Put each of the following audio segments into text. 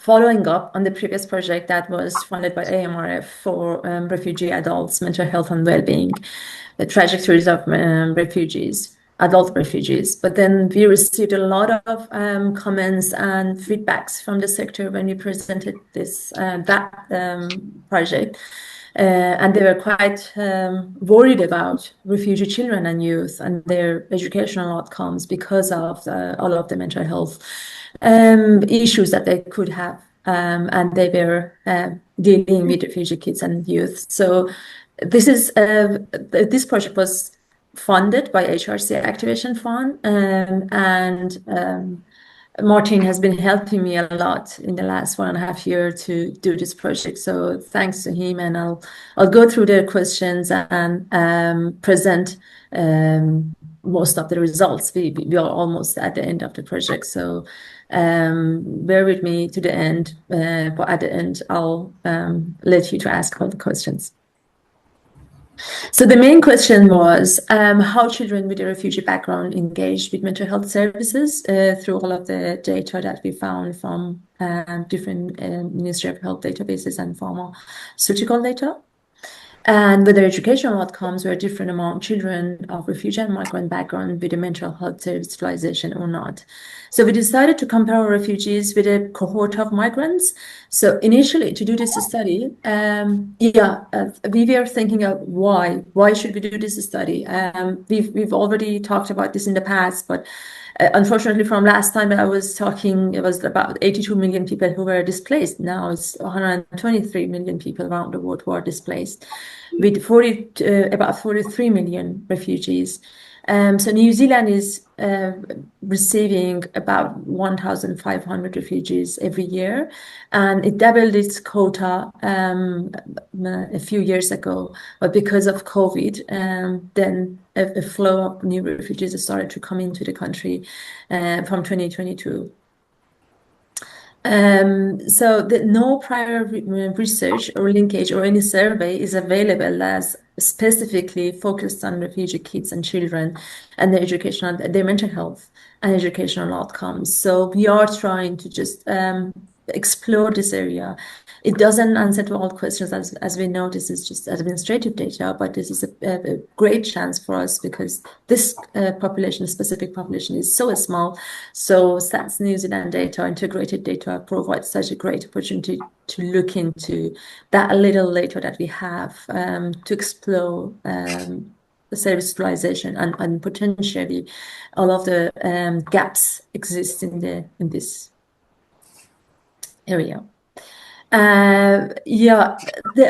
following up on the previous project that was funded by AMRF for refugee adults, mental health and well-being, the trajectories of refugees, adult refugees. But then we received a lot of comments and feedbacks from the sector when we presented this project. And they were quite worried about refugee children and youth and their educational outcomes because of all of the mental health issues that they could have. And they were dealing with refugee kids and youth. So this project was funded by HRC Activation Fund, and Martin has been helping me a lot in the last 1.5 years to do this project. So thanks to him, and I'll go through the questions and present most of the results. We are almost at the end of the project, so bear with me to the end. But at the end, I'll let you to ask all the questions. So the main question was how children with a refugee background engaged with mental health services through all of the data that we found from different Ministry of Health databases and pharmaceutical data, and whether educational outcomes were different among children of refugee and migrant background with a mental health service utilization or not. So we decided to compare refugees with a cohort of migrants. So initially, to do this study, we were thinking of why should we do this study? We've already talked about this in the past, but unfortunately, from last time I was talking, it was about 82 million people who were displaced. Now it's 123 million people around the world who are displaced, with about 43 million refugees. So New Zealand is receiving about 1,500 refugees every year, and it doubled its quota a few years ago. But because of COVID, then a flow of new refugees started to come into the country from 2022. So no prior research or linkage or any survey is available as specifically focused on refugee kids and children and their mental health and educational outcomes. So we are trying to just explore this area. It doesn't answer to all questions, as we know. This is just administrative data, but this is a great chance for us because this specific population is so small. So Stats New Zealand data, integrated data, provides such a great opportunity to look into that little data that we have to explore the service utilization and potentially all of the gaps exist in this area. There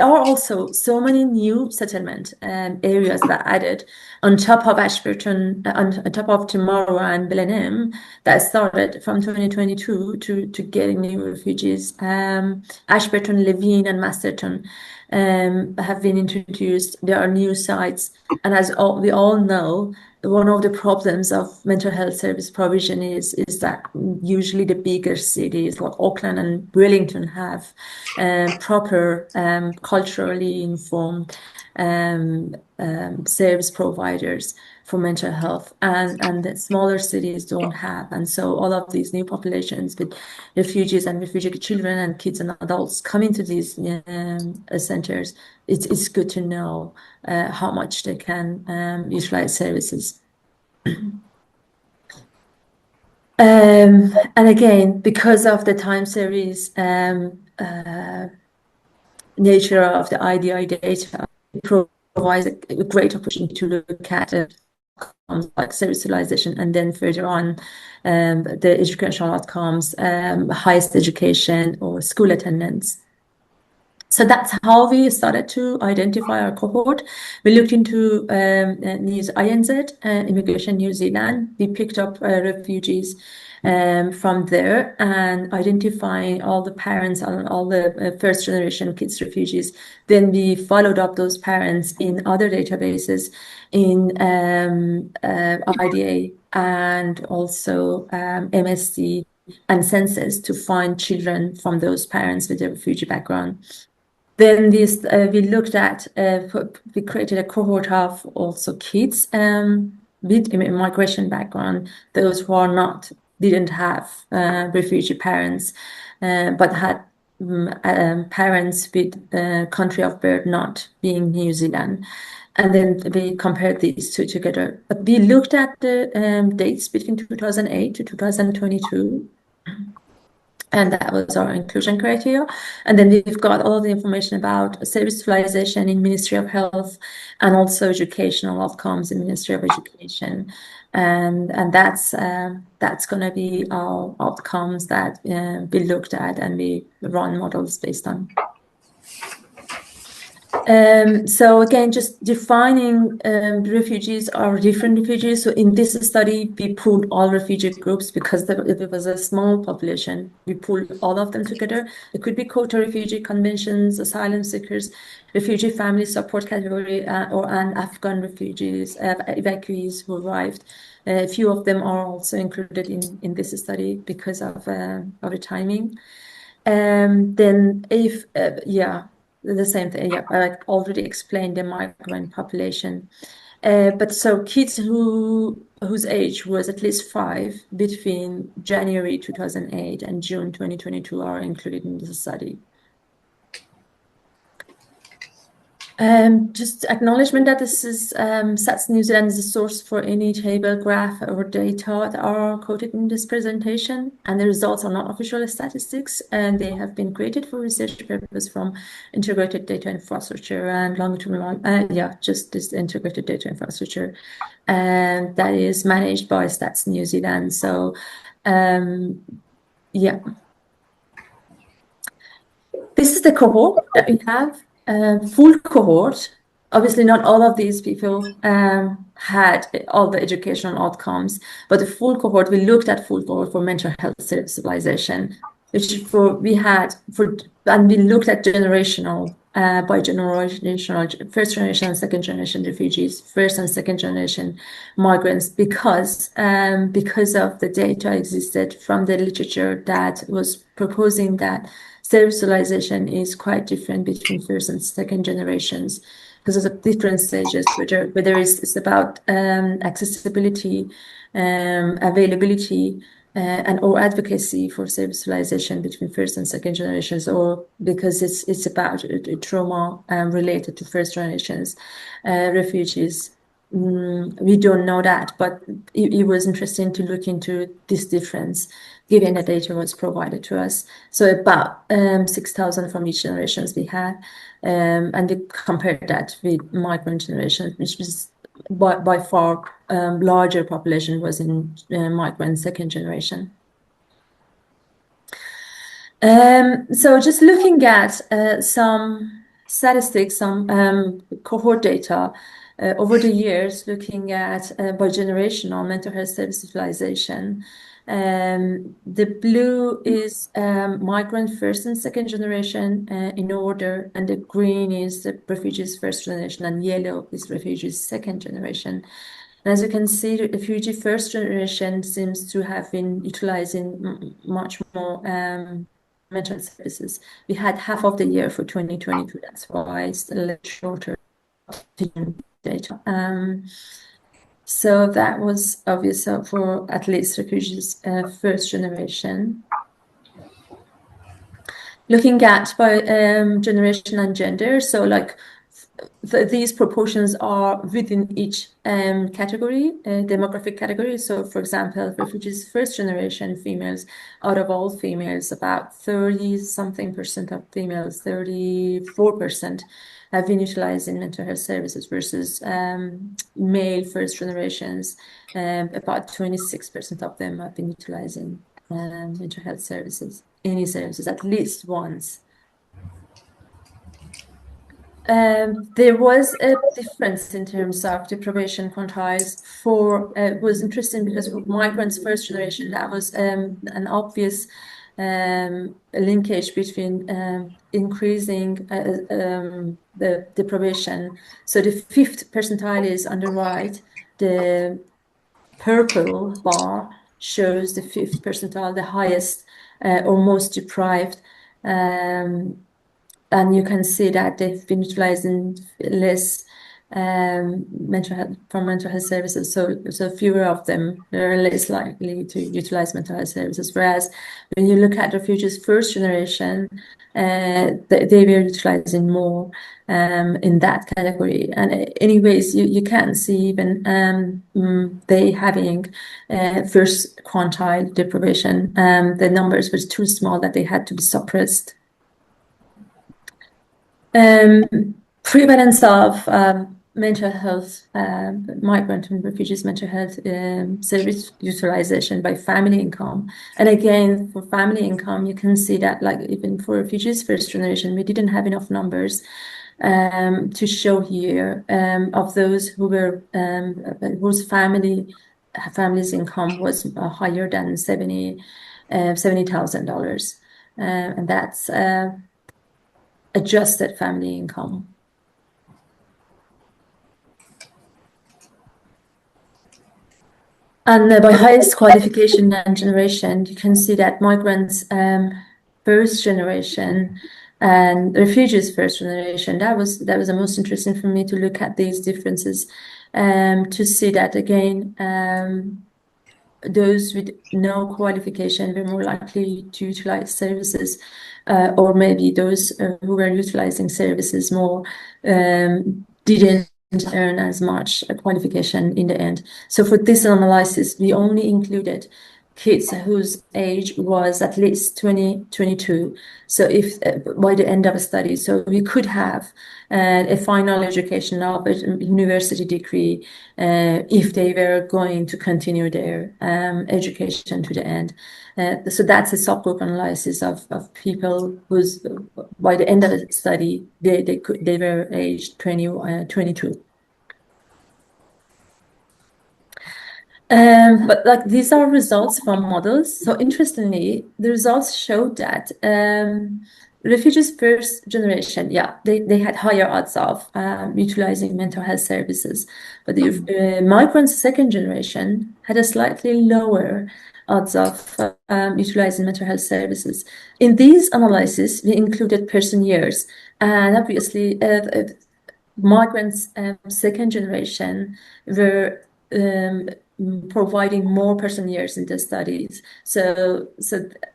are also so many new settlement areas that added on top of Ashburton, on top of Tomorrow and Blenheim, that started from 2022 to getting new refugees. Ashburton, Levine, and Masterton have been introduced. There are new sites, and as we all know, one of the problems of mental health service provision is that usually the bigger cities like Auckland and Wellington have proper culturally informed service providers for mental health, and the smaller cities don't have. And so all of these new populations with refugees and refugee children and kids and adults coming to these centers, it's good to know how much they can utilize services. And again, because of the time series nature of the IDI data, it provides a great opportunity to look at like service utilization, and then further on the educational outcomes, highest education or school attendance. So that's how we started to identify our cohort. We looked into INZ, Immigration New Zealand. We picked up refugees from there and identifying all the parents and all the first generation kids refugees. Then we followed up those parents in other databases in IDA and also MSD and census to find children from those parents with a refugee background. Then we looked at, we created a cohort of also kids with migration background, those who didn't have refugee parents. but had parents with country of birth not being New Zealand. And then we compared these two together. But we looked at the dates between 2008 to 2022. And that was our inclusion criteria. And then we've got all the information about service utilization in Ministry of Health and also educational outcomes in Ministry of Education. And that's going to be our outcomes that we looked at and we run models based on. So again, just defining refugees are different refugees. So in this study, we pulled all refugee groups because it was a small population. We pulled all of them together. It could be quota refugee conventions, asylum seekers, refugee family support category, and Afghan refugees, evacuees who arrived. A few of them are also included in this study because of the timing. Then if, the same thing. Yeah, I already explained the migrant population. But so kids whose age was at least 5 between January 2008 and June 2022 are included in this study. Just acknowledgement that this is SATS New Zealand is a source for any table, graph, or data that are quoted in this presentation, and the results are not official statistics, and they have been created for research purposes from integrated data infrastructure and longitudinal, just this integrated data infrastructure, and that is managed by SATS New Zealand. So, this is the cohort that we have. Full cohort, obviously not all of these people had all the educational outcomes, but the full cohort, we looked at full cohort for mental health civilization, which and we looked at generational, by generational, first generation and second generation refugees, first and second generation migrants, because of the data existed from the literature that was proposing that service utilization is quite different between first and second generations because of the different stages, whether it's about accessibility, availability, or advocacy for service utilization between first and second generations, or because it's about trauma related to first generations refugees. We don't know that, but it was interesting to look into this difference given the data was provided to us. So about 6,000 from each generations we had, and we compared that with migrant generation, which was by far larger population was in migrant second generation. So just looking at some statistics, some cohort data over the years, looking at by generational mental health service utilization. The blue is migrant first and second generation in order, and the green is the refugees first generation, and yellow is refugees second generation. And as you can see, the refugee first generation seems to have been utilizing much more mental health services. We had half of the year for 2022, that's why it's a little shorter data. So that was obvious for at least refugees first generation. Looking at by generation and gender, so like these proportions are within each category, demographic category. So for example, refugees first generation females, out of all females, about 30-something% of females, 34%, have been utilizing mental health services versus male first generations. About 26% of them have been utilizing mental health services, any services, at least once. There was a difference in terms of deprivation quantiles for, it was interesting because for migrants first generation, that was an obvious linkage between increasing the deprivation. So the 5th percentile is on the right. The purple bar shows the 5th percentile, the highest or most deprived. And you can see that they've been utilizing less mental health services. So fewer of them are less likely to utilize mental health services. Whereas when you look at refugees first generation, they were utilizing more in that category. And anyways, you can see even they having first quintile deprivation. The numbers were too small that they had to be suppressed. Prevalence of mental health, migrant and refugees mental health service utilization by family income. And again, for family income, you can see that like even for refugees first generation, we didn't have enough numbers to show here of those who were whose family's income was higher than $70,000, and that's adjusted family income. And by highest qualification and generation, you can see that migrants first generation and refugees first generation, that was the most interesting for me to look at these differences, to see that again, those with no qualification were more likely to utilize services, or maybe those who were utilizing services more didn't earn as much qualification in the end. So for this analysis, we only included kids whose age was at least 22. So if by the end of a study, so we could have a final education of a university degree if they were going to continue their education to the end. So that's a subgroup analysis of people whose by the end of the study they were aged 22. But like these are results from models. So interestingly, the results showed that refugees first generation, yeah, they had higher odds of utilizing mental health services, but the migrants second generation had a slightly lower odds of utilizing mental health services. In these analyses, we included person years, and obviously migrants second generation were providing more person years in the studies. So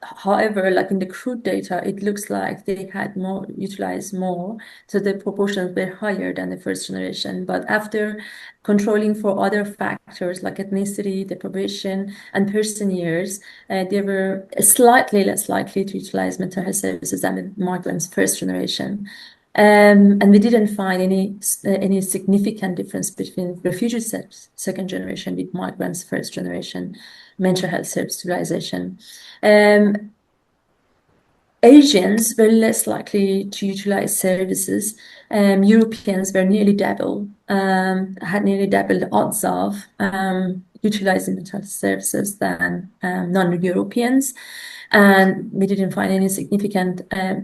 however, like in the crude data, it looks like they had more utilized more. So the proportions were higher than the first generation. But after controlling for other factors like ethnicity, deprivation, and person years, they were slightly less likely to utilize mental health services than the migrants first generation. And we didn't find any significant difference between refugees second generation with migrants first generation mental health service utilization. Asians were less likely to utilize services. Europeans were nearly double, had nearly double the odds of utilizing mental health services than non-Europeans. And we didn't find any significant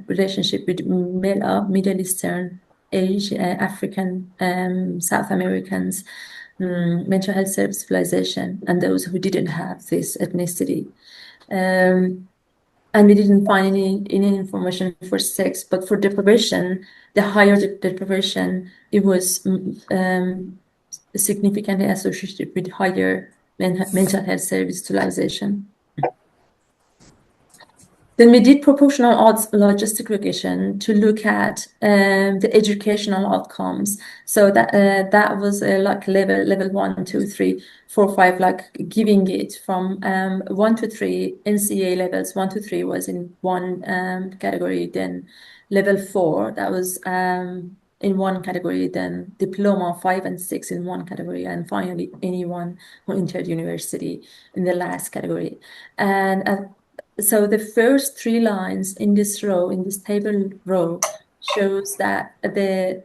relationship with Middle Eastern, African, South Americans, mental health service utilization, and those who didn't have this ethnicity. And we didn't find any information for sex, but for deprivation, the higher the deprivation, it was significantly associated with higher mental health service utilization. Then we did proportional odds logistic regression to look at the educational outcomes. So that was like level 1, 2, 3, 4, 5, like giving it from 1 to 3 NCA levels. 1 to 3 was in one category. Then level 4, that was in one category. Then diploma 5 and 6 in one category, and finally anyone who entered university in the last category. And so the first 3 lines in this row, in this table row, shows that the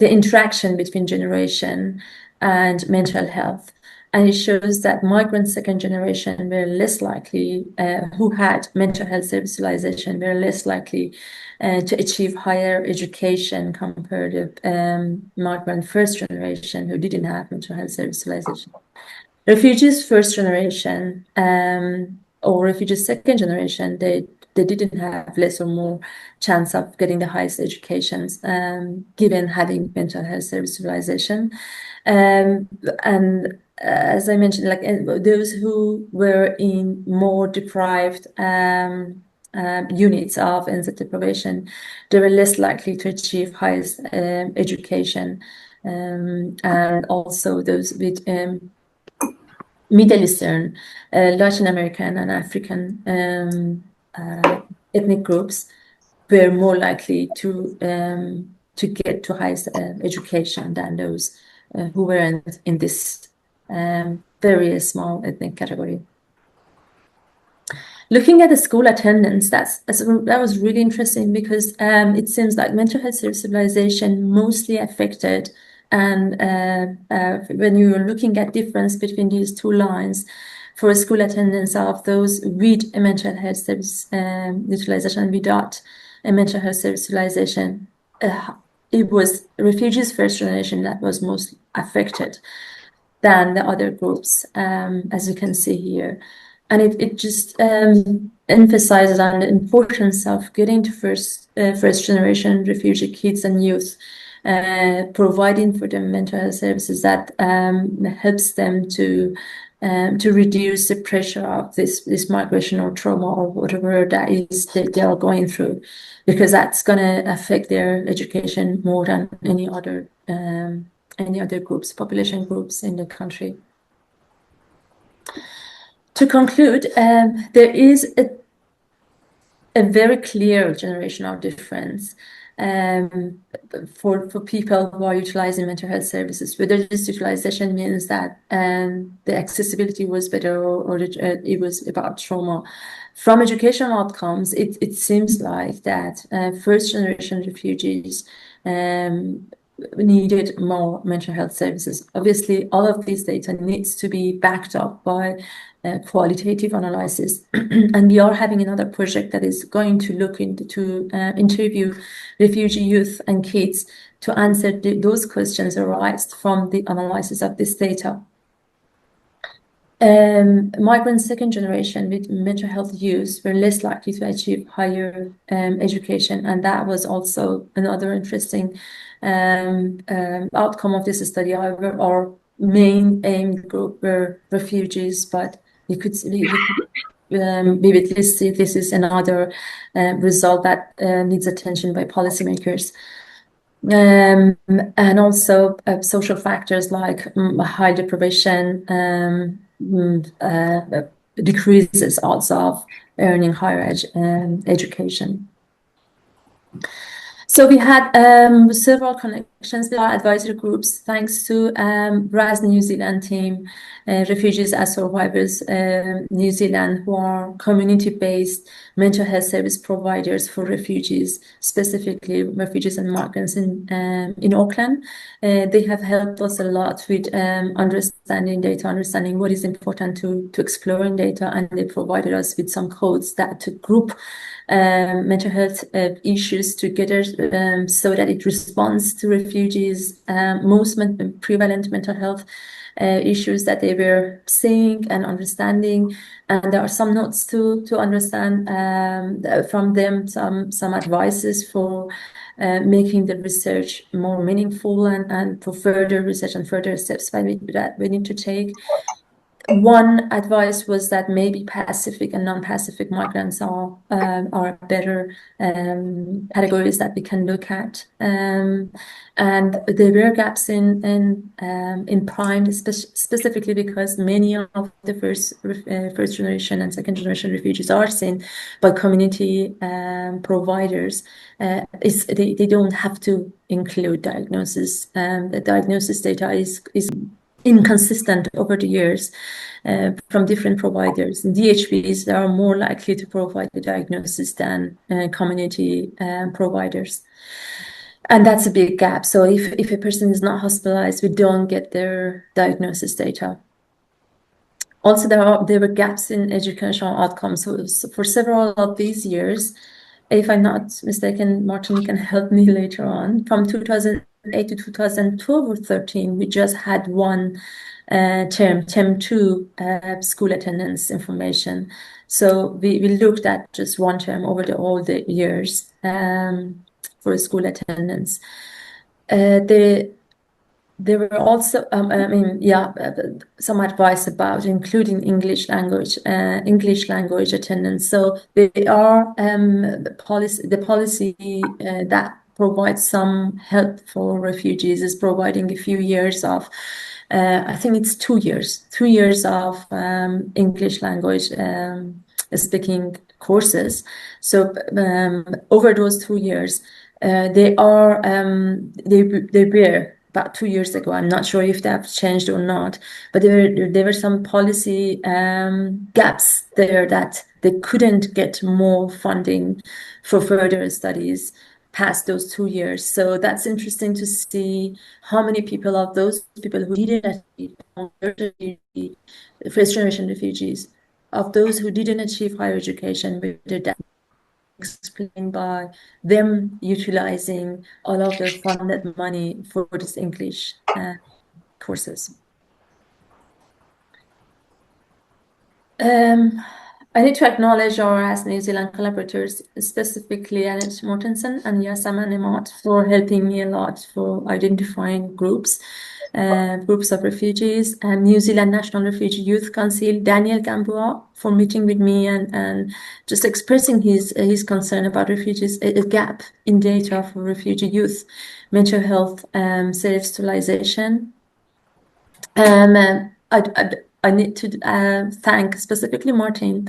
interaction between generation and mental health. And it shows that migrant second generation were less likely, who had mental health service utilization, were less likely to achieve higher education compared to migrant first generation who didn't have mental health service utilization. Refugees first generation or refugees second generation, they they didn't have less or more chance of getting the highest educations, given having mental health service utilization. And as I mentioned, like those who were in more deprived units of NZ deprivation, they were less likely to achieve highest education. And also those with Middle Eastern, Latin American, and African ethnic groups were more likely to get to highest education than those who were in this very small ethnic category. Looking at the school attendance, that was really interesting because it seems like mental health service civilization mostly affected. And when you're looking at difference between these two lines, for school attendance of those with a mental health service utilization and without a mental health service utilization, it was refugees first generation that was most affected than the other groups, as you can see here. And it just emphasizes on the importance of getting to first generation refugee kids and youth, providing for them mental health services that helps them to reduce the pressure of this migration or trauma or whatever that is that they are going through, because that's going to affect their education more than any other groups, population groups in the country. To conclude, there is a very clear generational difference for people who are utilizing mental health services, whether this utilization means that the accessibility was better or it was about trauma. From educational outcomes, it seems like that first generation refugees needed more mental health services. Obviously, all of these data needs to be backed up by qualitative analysis. And we are having another project that is going to look into interview refugee youth and kids to answer those questions arised from the analysis of this data. Migrant second generation with mental health use were less likely to achieve higher education, and that was also another interesting outcome of this study. However, our main aimed group were refugees, but we could vividly see this is another result that needs attention by policymakers. And also social factors like high deprivation decreases also of earning higher education. So we had several connections with our advisory groups, thanks to Arezoo New Zealand team, Refugees as Survivors New Zealand, who are community-based mental health service providers for refugees, specifically refugees and migrants in Auckland. They have helped us a lot with understanding data, understanding what is important to explore in data, and they provided us with some codes that to group mental health issues together so that it responds to refugees' most prevalent mental health issues that they were seeing and understanding. And there are some notes to understand from them, some advices for making the research more meaningful and for further research and further steps that we need to take. One advice was that maybe Pacific and non-Pacific migrants are better categories that we can look at, and there were gaps in prime, specifically because many of the first generation and second generation refugees are seen by community providers. They don't have to include diagnosis. The diagnosis data is inconsistent over the years from different providers. In DHBs, they are more likely to provide the diagnosis than community providers. And that's a big gap. So if a person is not hospitalized, we don't get their diagnosis data. Also, there were gaps in educational outcomes. So for several of these years, if I'm not mistaken, Martin, you can help me later on, from 2008 to 2012 or 13, we just had one term 2 school attendance information. So we looked at just one term over all the years for school attendance. There were also, some advice about including English language attendance. So they are the policy that provides some help for refugees is providing a few years of, I think it's 2 years of English language speaking courses. So over those 2 years, they were about 2 years ago. I'm not sure if that changed or not, but there were some policy gaps there that they couldn't get more funding for further studies past those 2 years. So that's interesting to see how many people of those people who didn't achieve first generation refugees, of those who didn't achieve higher education, whether that explained by them utilizing all of their funded money for this English courses. I need to acknowledge our as New Zealand collaborators, specifically Annette Mortensen and Yasama Nemat, for helping me a lot for identifying groups of refugees, and New Zealand National Refugee Youth Council, Daniel Gambua, for meeting with me and just expressing his concern about refugees, a gap in data for refugee youth, mental health, self-utilisation. I need to thank specifically Martin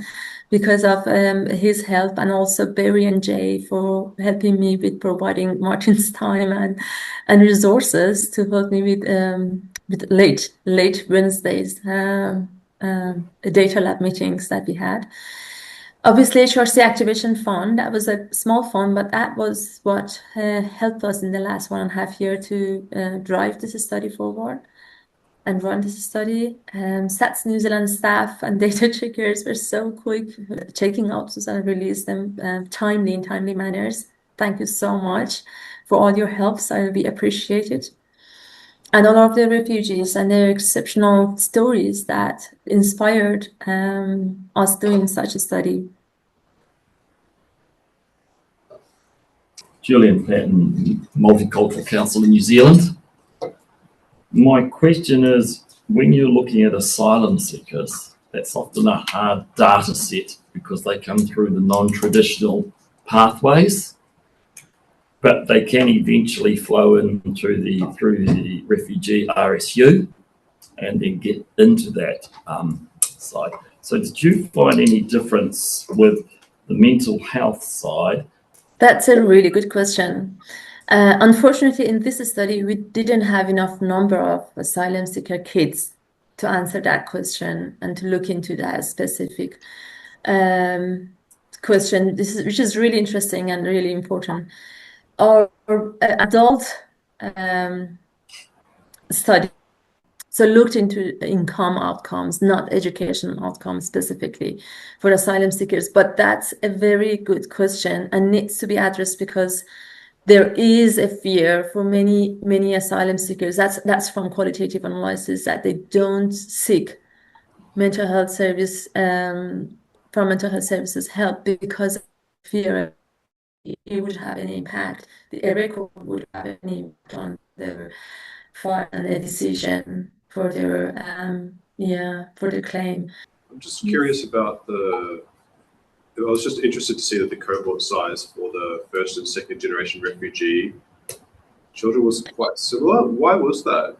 because of his help, and also Barry and Jay for helping me with providing Martin's time and resources to help me with late Wednesdays data lab meetings that we had. Obviously, HRC Activation Fund, that was a small fund, but that was what helped us in the last 1.5 years to drive this study forward and run this study. SATS New Zealand staff and data checkers were so quick checking outputs and release them in timely manners. Thank you so much for all your helps. I will be appreciated. And all of the refugees and their exceptional stories that inspired us doing such a study. Julian Patton, Multicultural Council in New Zealand. My question is, when you're looking at asylum seekers, that's often a hard data set because they come through the non-traditional pathways, but they can eventually flow in through the refugee RSU and then get into that side. So did you find any difference with the mental health side? That's a really good question. Unfortunately, in this study, we didn't have enough number of asylum seeker kids to answer that question and to look into that specific question, which is really interesting and really important. Our adult study looked into income outcomes, not educational outcomes specifically for asylum seekers, but that's a very good question and needs to be addressed because there is a fear for many asylum seekers. That's from qualitative analysis, that they don't seek mental health service from mental health services help because of fear it would have an impact. The record would have an impact on their file and their decision for their claim. I'm just curious about I was just interested to see that the cohort size for the first and second generation refugee children was quite similar. Why was that?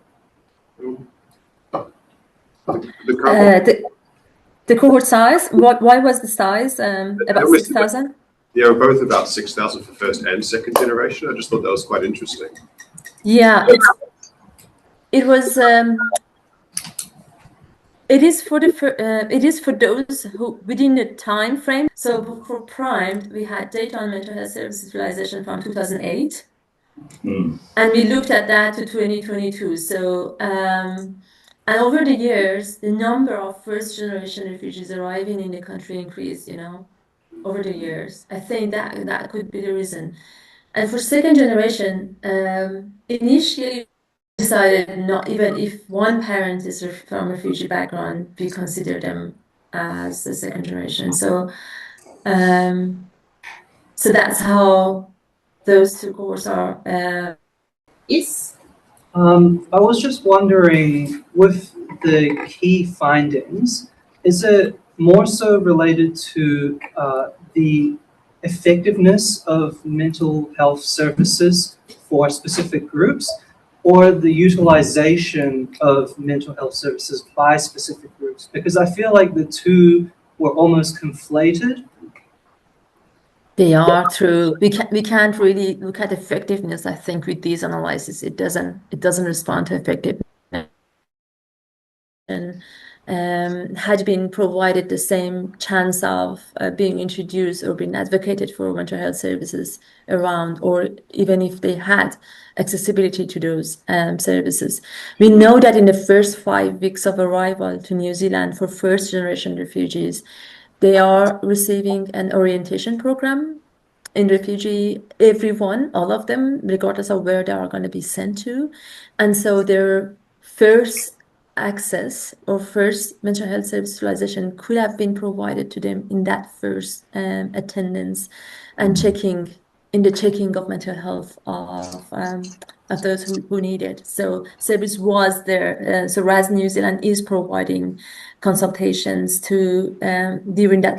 The cohort size? Why was the size about 6,000? Yeah, we're both about 6,000 for first and second generation. I just thought that was quite interesting. Yeah, it was. It is for those who within the time frame. So for primed, we had data on mental health services utilization from 2008, and we looked at that to 2022. So and over the years, the number of first generation refugees arriving in the country increased. Over the years, I think that could be the reason. And for second generation, initially decided not even if one parent is from refugee background, we consider them as the second generation. So that's how those two cohorts are. Yes. I was just wondering, with the key findings, is it more so related to the effectiveness of mental health services for specific groups, or the utilization of mental health services by specific groups? Because I feel like the two were almost conflated. They are true. We can't really look at effectiveness. I think with these analyses, it doesn't respond to effectiveness. And had been provided the same chance of being introduced or being advocated for mental health services around, or even if they had accessibility to those services. We know that in the first 5 weeks of arrival to New Zealand for first generation refugees, they are receiving an orientation program in refugee, everyone, all of them, regardless of where they are going to be sent to. And so their first access or first mental health service utilization could have been provided to them in that first attendance and checking of mental health of those who need it. So service was there. So RAS New Zealand is providing consultations to during that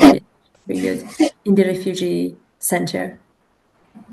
period in the refugee center.